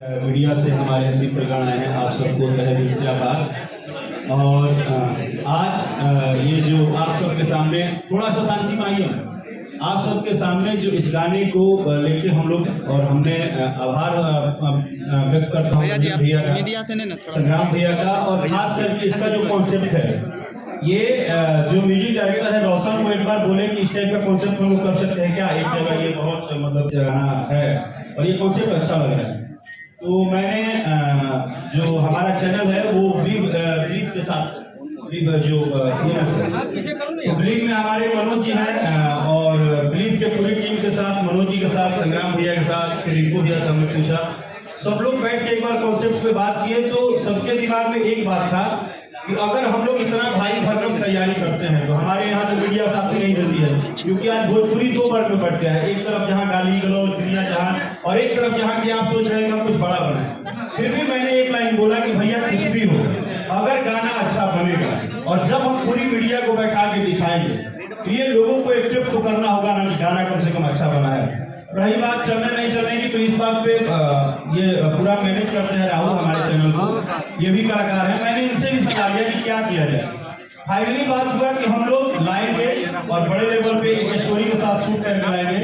Media से हमारे मित्रगण आए हैं, आप सबको तहे दिल से आभार। और आज ये जो आप सबके सामने थोड़ा सा शांति मांगिए, आप सबके सामने जो इस गाने को लेके हम लोग और हमने आभार व्यक्त करता हूँ भैया का, संग्राम भैया का, और खास करके इसका जो कॉन्सेप्ट है, ये जो म्यूजिक डायरेक्टर है रोशन, वो एक बार बोले कि इस टाइप का कॉन्सेप्ट हम लोग कर सकते हैं क्या एक जगह, ये बहुत मतलब गाना है और ये कॉन्सेप्ट अच्छा लग रहा है। तो मैंने जो हमारा चैनल है वो ब्लीफ के साथ, ब्लीफ जो सीनियर है, ब्लीफ में हमारे मनोज जी हैं और ब्लीफ के पूरी टीम के साथ, मनोज जी के साथ, संग्राम भैया के साथ, फिर रिंकू भैया से हमने पूछा, सब लोग बैठ के एक बार कॉन्सेप्ट पे बात किए। तो सबके दिमाग में एक बात था कि अगर हम लोग इतना भारी भरकम तैयारी करते हैं तो हमारे यहाँ तो मीडिया साथी नहीं देती है, क्योंकि आज भोजपुरी दो वर्ग में बढ़ गया है, एक तरफ जहाँ गाली गलौज दुनिया जहाँ, और एक तरफ जहाँ की आप सोच रहे हैं कि हम कुछ बड़ा बनाए। फिर भी मैंने एक लाइन बोला कि भैया कुछ भी हो, अगर गाना अच्छा बनेगा और जब हम पूरी मीडिया को बैठा के दिखाएंगे तो ये लोगों को एक्सेप्ट तो करना होगा ना कि गाना कम से कम अच्छा बना है। रही बात चलने नहीं चलने की, तो इस बात पे ये पूरा मैनेज करते हैं राहुल हमारे चैनल को, ये भी कलाकार हैं, मैंने इनसे भी सलाह लिया कि क्या किया जाए। फाइनली बात हुआ कि हम लोग लाएंगे और बड़े लेवल पे एक स्टोरी के साथ शूट करके लाएंगे।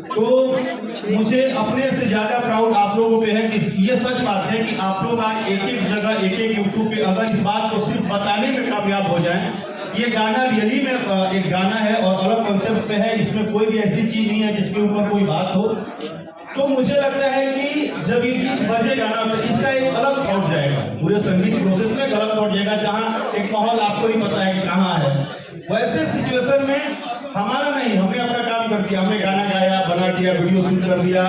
तो मुझे अपने से ज्यादा प्राउड आप लोगों पे है कि ये सच बात है कि आप लोग आज एक एक जगह, एक एक यूट्यूब पे अगर इस बात को सिर्फ बताने में कामयाब हो जाए, ये गाना रियली में एक गाना है और अलग कॉन्सेप्ट पे है, इसमें कोई भी ऐसी चीज नहीं है जिसके ऊपर कोई बात हो, तो मुझे लगता है कि जब ये गीत बजेगा ना तो इसका एक अलग पहुंच जाएगा, पूरे संगीत प्रोसेस में गलत पहुंच जाएगा, जहाँ एक माहौल आपको ही पता है कि कहाँ है। वैसे सिचुएशन में हमारा नहीं, हमने अपना काम कर दिया, हमने गाना गाया, बना दिया, वीडियो शूट कर दिया,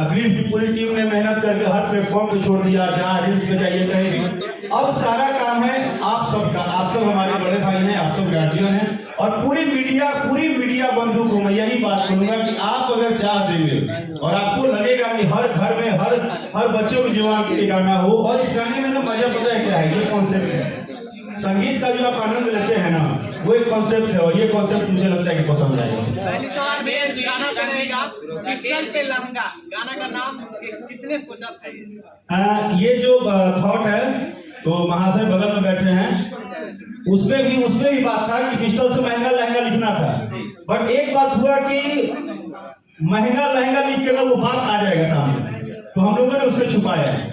ब्लीफ की पूरी टीम ने मेहनत करके हर प्लेटफॉर्म पे छोड़ दिया, जहाँ रील्स पे जाइए कहीं भी। अब सारा काम है आप सबका, आप सब हमारे बड़े भाई हैं, आप सब गार्जियन हैं, और पूरी मीडिया बंधु को मैं यही बात करूंगा कि आप अगर चाह देंगे और आपको लगेगा कि हर घर में हर बच्चों की जुबान पे गाना हो, और इस गाने में ना मजा पता है क्या है, ये कॉन्सेप्ट है संगीत का जो आप आनंद लेते हैं ना, वो एक कॉन्सेप्ट है, और ये कॉन्सेप्ट मुझे लगता है कि पसंद आएगा। पहली सवाल गाना करने का पिस्टल पे लहंगा गाना का नाम किसने सोचा था? ये जो थॉट है, तो महाशय बगल में बैठे हैं, उसमें भी बात था कि पिस्टल से महंगा लहंगा लिखना था, बट एक बात हुआ कि महंगा लहंगा लिख के ना वो बात आ जाएगा सामने, तो हम लोगों ने उसे छुपाया है,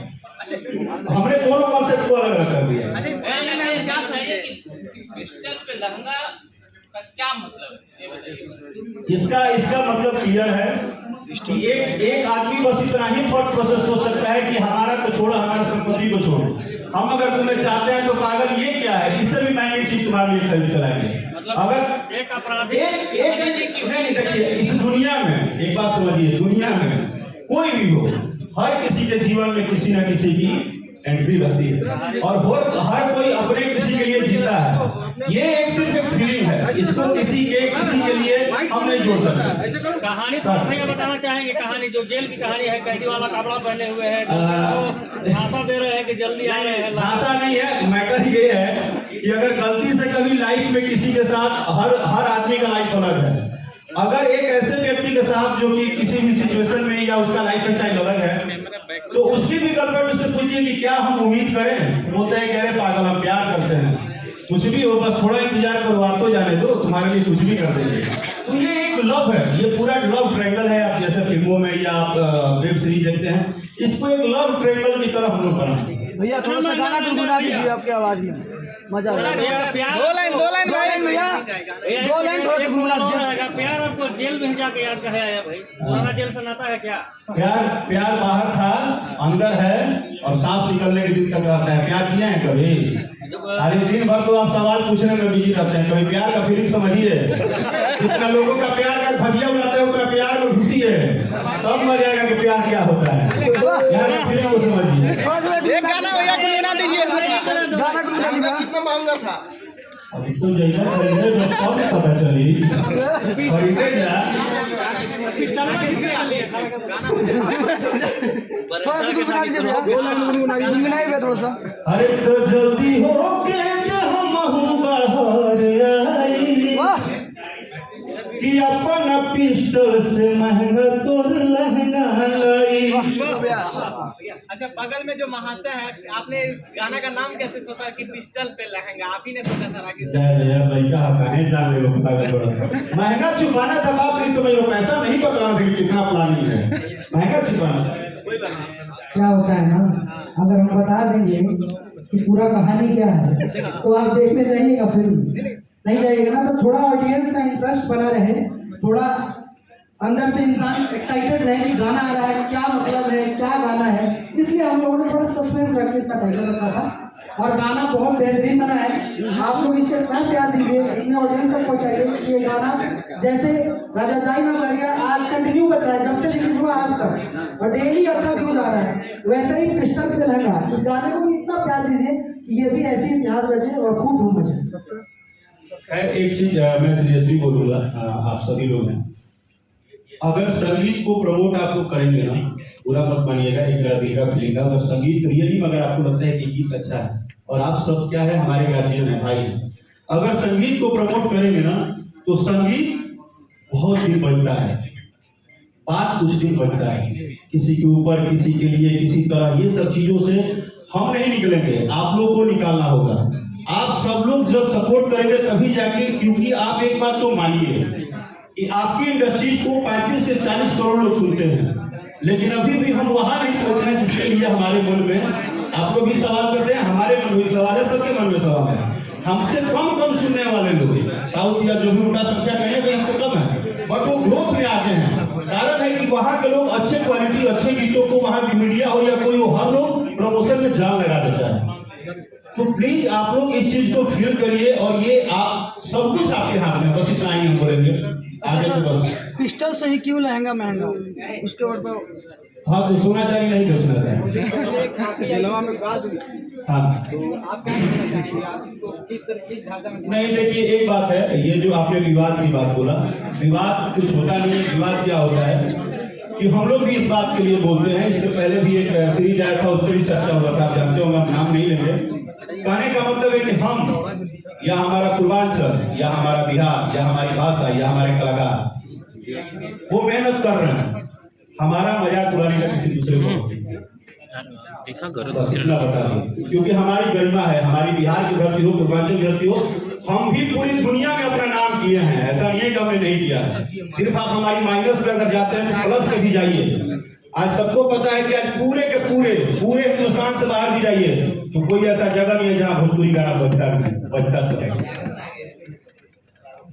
हमने दोनों कॉन्सेप्ट को अलग अलग कर दिया। पिस्टल पे लहंगा का क्या मतलब है? इसका मतलब क्लियर है कि एक आदमी बस इतना ही थॉट प्रोसेस सोच सकता है कि हमारा तो छोड़ो, हमारी संपत्ति को छोड़ो, हम अगर तुम्हें चाहते हैं तो पागल ये क्या है, इससे भी महंगी चीज तुम्हारे लिए खरीद कर लाएंगे। अगर एक अपराधी इस दुनिया में एक बात समझिए, दुनिया में कोई भी हो, हर किसी के जीवन में किसी न किसी की एंट्री रहती है, और हर कोई अपने किसी के लिए जीता है, ये एक सिर्फ एक फीलिंग है, इसको किसी के लिए हम नहीं जोड़ सकते। कहानी बताना चाहेंगे, कहानी जो जेल की कहानी है, कैदी वाला कपड़ा पहने हुए हैं, झांसा दे रहे हैं कि जल्दी आ रहे हैं, झांसा नहीं है, मैटर ये है कि अगर गलती से कभी लाइफ में किसी के साथ, हर आदमी का लाइफ अलग है, अगर एक ऐसे व्यक्ति के साथ जो कि किसी भी सिचुएशन में या उसका लाइफ स्टाइल अलग है, तो उसकी भी गर्लफ्रेंड उससे पूछिए कि क्या हम उम्मीद करें, बोलते हैं कह रहे पागल हम प्यार करते हैं, कुछ भी हो बस थोड़ा इंतजार करो, आपको जाने दो, तुम्हारे लिए कुछ भी कर देंगे। तो ये एक लव है, ये पूरा लव ट्रायंगल है, आप जैसे फिल्मों में या आप वेब सीरीज देखते हैं, इसको एक लव ट्रायंगल की तरह हम लोग बनाए। भैया थोड़ा सा गाना गुनगुना दीजिए आपकी आवाज में, मजा आ दो लाइन भैया, 2 लाइन थोड़ा सा गुनगुना दीजिए। प्यार आपको जेल में जाके याद कराया भाई, पुराना जेल से नाता है क्या? प्यार बाहर था, अंदर है, और सांस निकलने के दिन तक रहता है। प्यार किए हैं कभी? अरे दिन भर तो आप सवाल पूछने में बिजी रहते हैं, कभी प्यार का फीलिंग समझिए, जितना लोगों का प्यार का भजिया उड़ाते हैं उतना प्यार में घुसी है, तब मर जाएगा कि प्यार क्या होता है, प्यार की फीलिंग को समझिए। एक गाना भैया गुनगुना दीजिए, गाना गुनगुना दीजिए। कितना महंगा था? अभी तो जैसा कब पता चली, खरीदे जा थोड़ा सा गुनगुना दीजिए भैया, 2 लाइन गुनगुनाइए भैया थोड़ा सा। अरे तो जल्दी हो के बाहर आई, कि अपन पिस्टल से महंगा तोर लहंगा लाई, अच्छा, बगल में जो महाशय है, आपने गाना का नाम कैसे सोचा कि पिस्टल पे लहंगा? आप ही ने सोचा था राकेश सर? महंगा छुपाना था, आप नहीं समझ लो, पैसा नहीं बताना था कि कितना प्लानिंग है, महंगा छुपाना था। क्या होता है ना, अगर हम बता देंगे कि पूरा कहानी क्या है तो आप देखने जाइएगा, फिर नहीं जाइएगा ना, तो थोड़ा ऑडियंस का इंटरेस्ट बना रहे, थोड़ा अंदर से इंसान एक्साइटेड रहे कि गाना आ रहा है, क्या मतलब है, क्या गाना है, इसलिए हम लोगों ने थोड़ा सस्पेंस रख के इसका टाइटल रखा था। और गाना बहुत बेहतरीन बना है, आप लोग इसको इतना प्यार दीजिए, इतने ऑडियंस तक पहुंचाइए कि ये गाना जैसे राजा जाई ना मारिया आज कंटिन्यू बज रहा है, जब से रिलीज हुआ आज तक, और डेली अच्छा व्यूज आ रहा है, वैसे ही पिस्टल पे लहंगा, इस गाने को भी इतना प्यार दीजिए कि ये भी ऐसी इतिहास रचे और खूब धूम मचे। खैर एक चीज मैं सीरियसली बोलूंगा, आप सभी लोग हैं, अगर संगीत को प्रमोट आप लोग करेंगे ना, पूरा मत मानिएगा, एक दिल का फीलिंग का, अगर संगीत रियली में अगर आपको लगता है कि गीत अच्छा है, और आप सब क्या है, हमारे गार्जियन है, भाई हैं, अगर संगीत को प्रमोट करेंगे ना, तो संगीत बहुत दिन बढ़ता है, बात कुछ दिन बढ़ता है, किसी के ऊपर, किसी के लिए, किसी तरह, ये सब चीजों से हम नहीं निकलेंगे, आप लोग को निकालना होगा। आप सब लोग जब सपोर्ट करेंगे तभी जाके, क्योंकि आप एक बात तो मानिए कि आपकी इंडस्ट्री को 35 से 40 करोड़ लोग सुनते हैं, लेकिन अभी भी हम वहां नहीं पहुंचे हैं जिसके लिए हमारे मन में, आप लोग भी सवाल करते हैं, हमारे मन में सवाल है, सबके मन में सवाल है, हमसे कम सुनने वाले लोग, साउथ या जो भी उल्टा संख्या कहें कि हमसे कम है, बट वो ग्रोथ में आते हैं। कारण है कि वहाँ के लोग अच्छे क्वालिटी, अच्छे गीतों को, वहाँ की मीडिया हो या कोई हो, हर लोग प्रमोशन में जान लगा देता है। तो प्लीज आप लोग इस चीज को फील करिए, और ये आप सब कुछ आपके हाथ में, बस इतना ही हम बोलेंगे, आगे तो बस पिस्टल से ही क्यों लहंगा महंगा, उसके ऊपर हाँ, तो सोना चाहिए नहीं बेचना चाहिए। हाँ, तो आप क्या कहना चाहेंगे? आपको किस ढांचा में? नहीं, देखिए एक बात है, ये जो आपने विवाद की बात बोला, विवाद कुछ होता नहीं है। विवाद क्या होता है कि हम लोग भी इस बात के लिए बोलते हैं, इससे पहले भी एक सीरीज आया था, उस पर भी चर्चा हुआ था, आप जानते होंगे, हम नाम नहीं लेंगे। कहने का मतलब है कि हम या हमारा पूर्वांचल या हमारा बिहार या हमारी भाषा या हमारे कलाकार वो मेहनत कर रहे हैं, हमारा मजाक उड़ाने का किसी दूसरे को बस इतना बता दें, क्योंकि हमारी गरिमा है, हमारी बिहार की धरती हो, पूर्वांचल की धरती हो, हम भी पूरी दुनिया में अपना नाम किए हैं, ऐसा नहीं है कि हमने नहीं किया है। सिर्फ आप हमारी माइनस में अगर जाते हैं तो प्लस में भी जाइए। आज सबको पता है कि आज पूरे के पूरे हिंदुस्तान से बाहर भी जाइए तो कोई ऐसा जगह नहीं है जहाँ भोजपुरी गाना बजता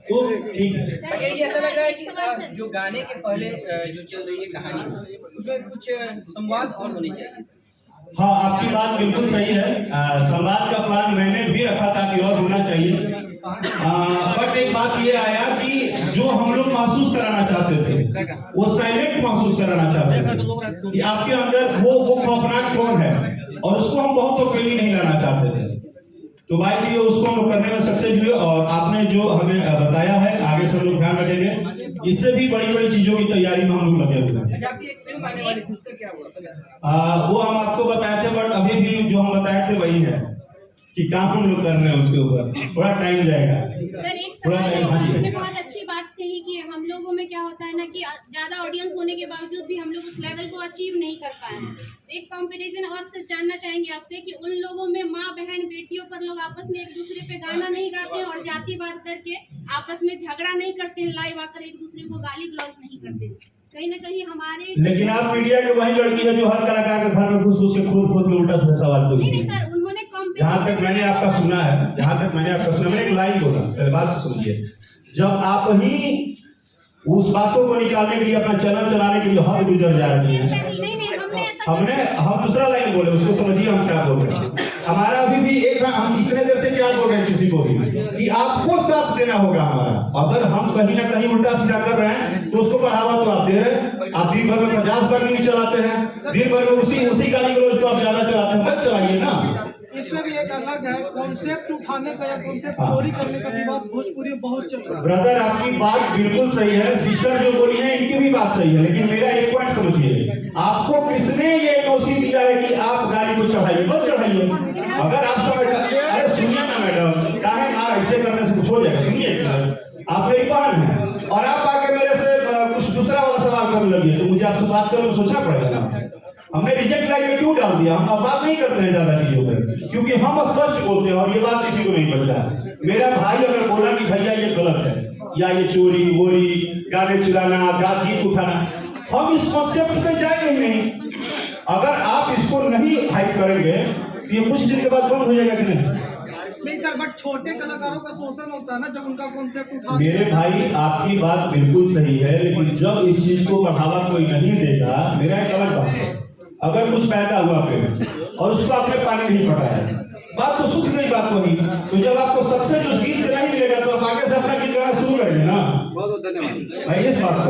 तो ठीक है। ये ऐसा लग रहा है कि जो गाने के पहले जो चल रही है कहानी, उसमें कुछ संवाद और होने चाहिए। हाँ, आपकी बात बिल्कुल सही है, संवाद का प्लान मैंने भी रखा था कि और होना चाहिए, बट एक बात ये आया कि जो हम लोग महसूस कराना चाहते थे वो साइलेंट महसूस कराना चाहते थे कि आपके अंदर वो खौफनाक कौन है, और उसको हम बहुत अकेली नहीं लाना चाहते थे। तो भाई जी उसको हम करने में सक्सेस हुए, और आपने जो हमें बताया है आगे से हम लोग ध्यान रखेंगे, इससे भी बड़ी बड़ी चीजों की तैयारी में हम लोग लगे हुए हैं। अच्छा, आपकी एक फिल्म आने वाली थी, उसका क्या हुआ? वो हम आपको बताए थे, बट अभी भी जो हम बताए थे वही है कि काम हम लोग कर रहे हैं, उसके ऊपर थोड़ा टाइम जाएगा। सर एक सवाल है, आपने बहुत अच्छी बात कही कि हम लोगों में क्या होता है ना कि ज्यादा ऑडियंस होने के बावजूद भी हम लोग उस लेवल को अचीव नहीं कर पाए हैं। एक कंपैरिजन और से जानना चाहेंगे आपसे कि उन लोगों में माँ बहन बेटियों पर लोग आपस में एक दूसरे पे गाना नहीं गाते हैं और जातिवाद करके आपस में झगड़ा नहीं करते हैं, लाइव आकर एक दूसरे को गाली गलौज नहीं करते हैं, कहीं ना कहीं हमारे। लेकिन आप मीडिया के वही लड़की है जो हर कलाकार के घर में घुस के खोद में उल्टा सीधा सवाल बोलती है। नहीं सर, उन्होंने जहाँ तक मैंने आपका सुना है, मैंने एक लाइन बोला, पहले बात तो सुनिए, जब आप ही उस बातों को निकालने के लिए अपना चैनल चलाने के लिए हद गुजर जा रही है, हम दूसरा लाइन बोले, उसको समझिए हम क्या बोल रहे हैं। हमारा अभी भी एक, हम इतने देर से क्या बोल रहे हैं किसी को भी कि आपको साथ देना होगा हमारा। अगर हम कहीं ना कहीं उल्टा सीधा कर रहे हैं तो उसको बढ़ावा तो आप दे रहे हैं। आप दिन भर में 50 बार न्यूज चलाते हैं, दिन भर में उसी गाली गलौज को आप ज्यादा चलाते हैं, मत चलाइए ना। इससे भी एक अलग है, कॉन्सेप्ट उठाने का या कॉन्सेप्ट चोरी करने का विवाद भोजपुरी में बहुत चल रहा है। ब्रदर आपकी बात बिल्कुल सही है, सिस्टर जो बोली है इनकी भी बात सही है, लेकिन मेरा एक पॉइंट समझिए, आपको किसने ये नोसी दिया है कि आप गाली को चढ़ाइए? मत चढ़ाइए। अगर आप समझ, अरे सुनिए ना मैडम, काहे आप ऐसे करने से कुछ हो जाएगा? सुनिए, आप मेरी बहन है और आप आके मेरे से कुछ दूसरा वाला सवाल करने लगी है तो मुझे आपसे बात करने में सोचना पड़ेगा ना। हमने रिजेक्ट लाइन में क्यों डाल दिया? हम अब बात नहीं करते हैं ज्यादा चीजों पर, क्योंकि हम स्पष्ट बोलते हैं और ये बात किसी को नहीं पता। मेरा भाई अगर बोला कि भैया ये गलत है या ये चोरी वोरी, गाने चुराना, गीत उठाना, हम इस कॉन्सेप्ट पे जाएंगे ही नहीं। अगर आप इसको नहीं हाइप करेंगे तो ये कुछ दिन के बाद बंद हो जाएगा कि नहीं सर, बट छोटे कलाकारों का शोषण होता है ना जब उनका कॉन्सेप्ट उठा। मेरे भाई आपकी बात बिल्कुल सही है, लेकिन जब इस चीज को बढ़ावा कोई नहीं देगा, मेरा एक अलग बात है। अगर कुछ पैदा हुआ पे और उसको आपने पानी नहीं पटाया, बात तो सूख गई बात वही। तो जब आपको सक्सेस उस गीत से नहीं मिलेगा तो आप आगे से अपना गीत गाना शुरू करेंगे ना। बहुत बहुत धन्यवाद भाई, इस बात को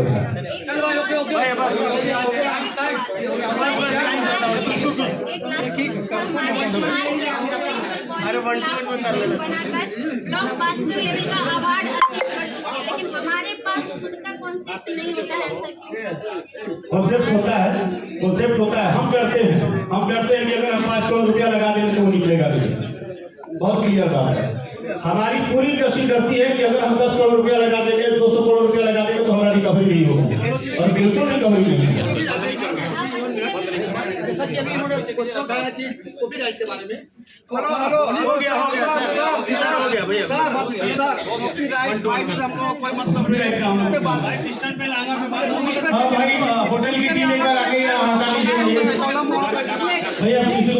ब्लॉकबस्टर लेवल का अवार्ड अचीव कर चुके हैं, लेकिन हमारे पास खुद का कॉन्सेप्ट नहीं होता है। ऐसा कॉन्सेप्ट होता है, कॉन्सेप्ट होता है। हम करते हैं कि अगर हम 5 करोड़ रुपया लगा देंगे तो वो निकलेगा नहीं। बहुत क्लियर बात है। हमारी पूरी कोशिश करती है कि अगर हम 10 करोड़ रुपया लगा देंगे, 200 करोड़ रुपया लगा देंगे तो हमारा रिकवरी नहीं होगा, और बिल्कुल रिकवरी नहीं है। जैसा कि अभी इन्होंने क्वेश्चन उठाया कि कॉपीराइट के बारे में, हो गया भैया कॉपीराइट राइट से हमको कोई मतलब नहीं है। हाँ भाई, होटल की टीम लेकर आके यहाँ हटा लीजिए भैया, किसी को